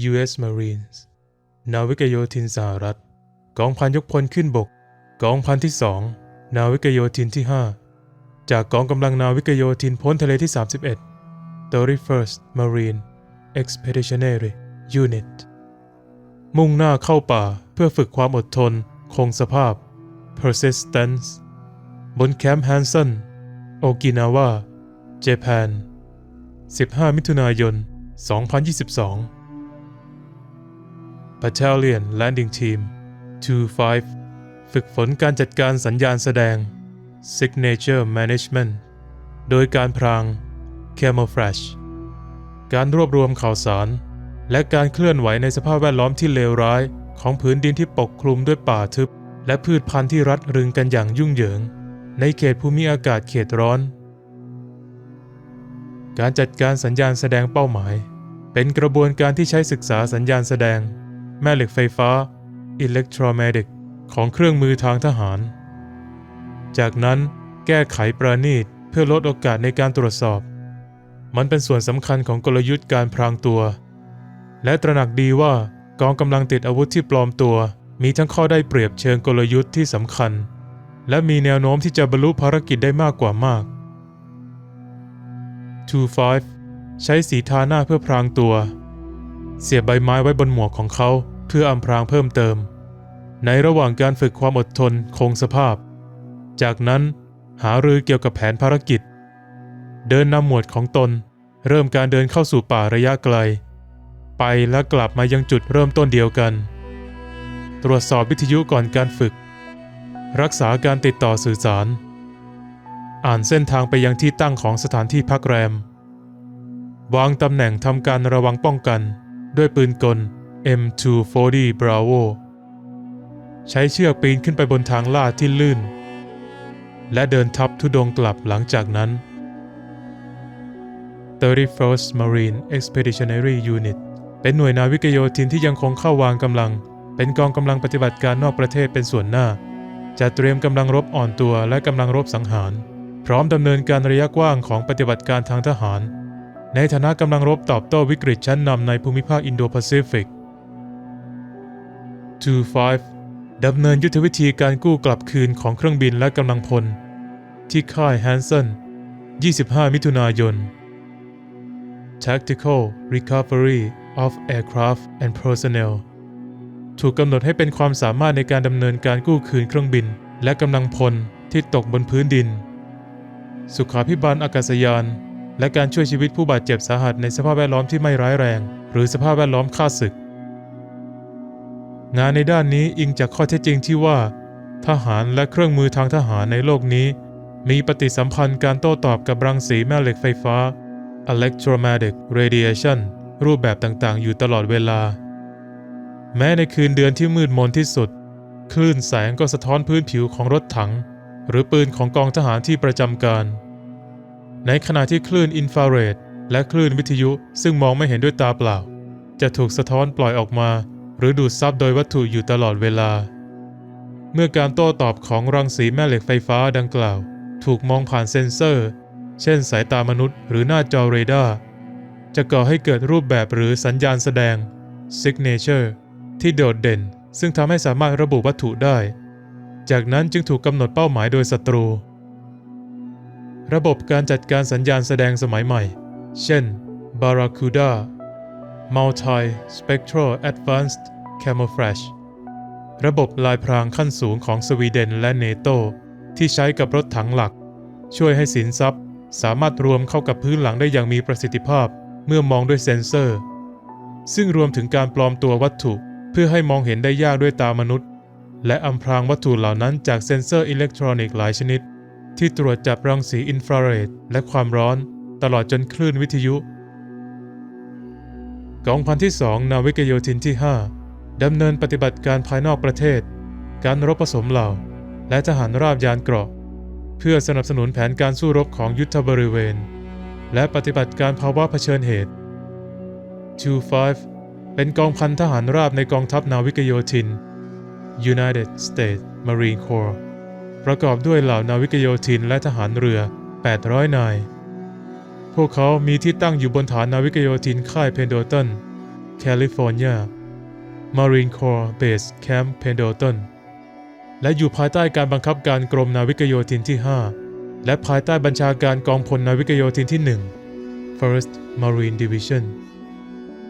U.S. Marines นาวิกโยธินสหรัฐกองพันยกพลขึ้นบกกองพันที่2นาวิกโยธินที่5จากกองกำลังนาวิกโยธินพ้นทะเลที่31 31st Marine Expeditionary Unit มุ่งหน้าเข้าป่าเพื่อฝึกความอดทนคงสภาพ Persistence บนแคมป์แฮนสันโอกินาวาญี่ปุ่น15 มิถุนายน 2022 Battalion Landing Team 25 ฝึกฝนการจัดการสัญญาณแสดง Signature Management โดยการพราง Camouflage การรวบรวมข่าวสารและการเคลื่อนไหวในสภาพแวดล้อมที่เลวร้ายของผืนดินที่ปกคลุมด้วยป่าทึบและพืชพันธุ์ที่รัดรึงกันอย่างยุ่งเหยิงในเขตภูมิอากาศเขตร้อนการจัดการสัญญาณแสดงเป้าหมายเป็นกระบวนการที่ใช้ศึกษาสัญญาณแสดงแม่เหล็กไฟฟ้า Electromagnetic ของเครื่องมือทางทหารจากนั้นแก้ไขประณีตเพื่อลดโอกาสในการตรวจสอบมันเป็นส่วนสำคัญของกลยุทธ์การพรางตัวและตระหนักดีว่ากองกำลังติดอาวุธที่ปลอมตัวมีทั้งข้อได้เปรียบเชิงกลยุทธ์ที่สำคัญและมีแนวโน้มที่จะบรรลุภารกิจได้มากกว่ามาก 25 ใช้สีทาหน้าเพื่อพรางตัวเสียบใบไม้ไว้บนหมวกของเขาเพื่ออำพรางเพิ่มเติมในระหว่างการฝึกความอดทนคงสภาพจากนั้นหารือเกี่ยวกับแผนภารกิจเดินนำหมวดของตนเริ่มการเดินเข้าสู่ป่าระยะไกลไปและกลับมายังจุดเริ่มต้นเดียวกันตรวจสอบวิทยุก่อนการฝึกรักษาการติดต่อสื่อสารอ่านเส้นทางไปยังที่ตั้งของสถานที่พักแรมวางตำแหน่งทำการระวังป้องกันด้วยปืนกล M240 Bravo ใช้เชือกปีนขึ้นไปบนทางลาดที่ลื่นและเดินทับธุดงค์กลับหลังจากนั้น 31st Marine Expeditionary Unit เป็นหน่วยนาวิกโยธินที่ยังคงเข้าวางกำลังเป็นกองกำลังปฏิบัติการนอกประเทศเป็นส่วนหน้าจะเตรียมกำลังรบอ่อนตัวและกำลังรบสังหารพร้อมดำเนินการระยะกว้างของปฏิบัติการทางทหารในฐานะกำลังรบตอบโต้วิกฤตชั้นนำในภูมิภาคอินโดแปซิฟิก 25 ดำเนินยุทธวิธีการกู้กลับคืนของเครื่องบินและกำลังพลที่ค่ายแฮนสัน25 มิถุนายน Tactical Recovery of Aircraft and Personnel ถูกกำหนดให้เป็นความสามารถในการดำเนินการกู้คืนเครื่องบินและกำลังพลที่ตกบนพื้นดินสุขาภิบาลอากาศยานและการช่วยชีวิตผู้บาดเจ็บสาหัสในสภาพแวดล้อมที่ไม่ร้ายแรงหรือสภาพแวดล้อมฆ่าศึกงานในด้านนี้อิงจากข้อเท็จจริงที่ว่าทหารและเครื่องมือทางทหารในโลกนี้มีปฏิสัมพันธ์การโต้ตอบกับรังสีแม่เหล็กไฟฟ้า Electromagnetic Radiation รูปแบบต่างๆอยู่ตลอดเวลาแม้ในคืนเดือนที่มืดมนที่สุดคลื่นแสงก็สะท้อนพื้นผิวของรถถังหรือปืนของกองทหารที่ประจำการในขณะที่คลื่นอินฟราเรดและคลื่นวิทยุซึ่งมองไม่เห็นด้วยตาเปล่าจะถูกสะท้อนปล่อยออกมาหรือดูดซับโดยวัตถุอยู่ตลอดเวลาเมื่อการโต้ตอบของรังสีแม่เหล็กไฟฟ้าดังกล่าวถูกมองผ่านเซ็นเซอร์เช่นสายตามนุษย์หรือหน้าจอเรดาร์จะก่อให้เกิดรูปแบบหรือสัญญาณแสดง Signature ที่โดดเด่นซึ่งทำให้สามารถระบุวัตถุได้จากนั้นจึงถูกกำหนดเป้าหมายโดยศัตรูระบบการจัดการสัญญาณแสดงสมัยใหม่เช่น Barracuda Multi-Spectral Advanced Camouflage ระบบลายพรางขั้นสูงของสวีเดนและเนโตที่ใช้กับรถถังหลักช่วยให้สินทรัพย์สามารถรวมเข้ากับพื้นหลังได้อย่างมีประสิทธิภาพเมื่อมองด้วยเซ็นเซอร์ซึ่งรวมถึงการปลอมตัววัตถุเพื่อให้มองเห็นได้ยากด้วยตามนุษย์และอำพรางวัตถุเหล่านั้นจากเซ็นเซอร์อิเล็กทรอนิกส์หลายชนิดที่ตรวจจับรังสีอินฟราเรดและความร้อนตลอดจนคลื่นวิทยุกองพันที่2นาวิกโยธินที่5ดำเนินปฏิบัติการภายนอกประเทศการรบผสมเหล่าและทหารราบยานเกราะเพื่อสนับสนุนแผนการสู้รบของยุทธบริเวณและปฏิบัติการภาวะเผชิญเหตุ 25 เป็นกองพันทหารราบในกองทัพนาวิกโยธิน United States Marine Corps ประกอบด้วยเหล่านาวิกโยธินและทหารเรือ800 นายพวกเขามีที่ตั้งอยู่บนฐานนาวิกโยธินค่ายเพนโดตัน แคลิฟอร์เนีย Marine Corps Base Camp Pendleton และอยู่ภายใต้การบังคับการกรมนาวิกโยธินที่ 5 และภายใต้บัญชาการกองพลนาวิกโยธินที่ 1 First Marine Division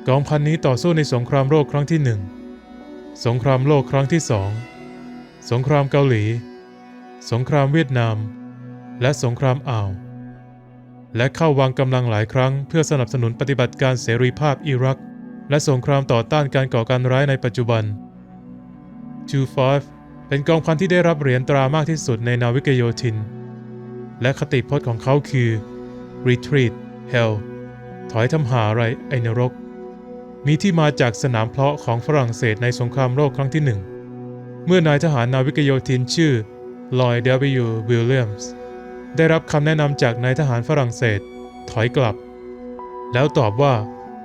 กองพันนี้ต่อสู้ในสงครามโลกครั้งที่ 1 สงครามโลกครั้งที่ 2 สงครามเกาหลี สงครามเวียดนาม และสงครามอ่าว และเข้าวางกำลังหลายครั้งเพื่อสนับสนุนปฏิบัติการเสรีภาพอิรักและสงครามต่อต้านการก่อการร้ายในปัจจุบัน 2-5 เป็นกองพันที่ได้รับเหรียญตรามากที่สุดในนาวิกโยธิน และคติพจน์ของเขาคือ Retreat Hell ถอยทำหาอะไรไอ้นรก มีที่มาจากสนามเพลาะของฝรั่งเศสในสงครามโลกครั้งที่ 1 เมื่อนายทหารนาวิกโยธินชื่อ Lloyd W. Williams ได้รับคำแนะนำจากนายทหารฝรั่งเศสถอยกลับ แล้วตอบว่า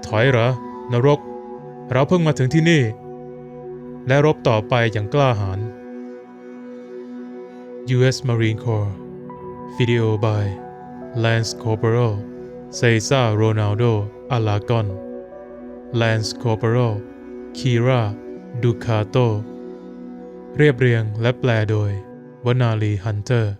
ถอยเหรอนรกเราเพิ่งมาถึงที่นี่และรบต่อไปอย่างกล้าหาญ U.S. Marine Corps Video by Lance Corporal Cesar Ronaldo Alagon Lance Corporal Kira Ducato เรียบเรียงและแปลโดยวนาลีฮันเตอร์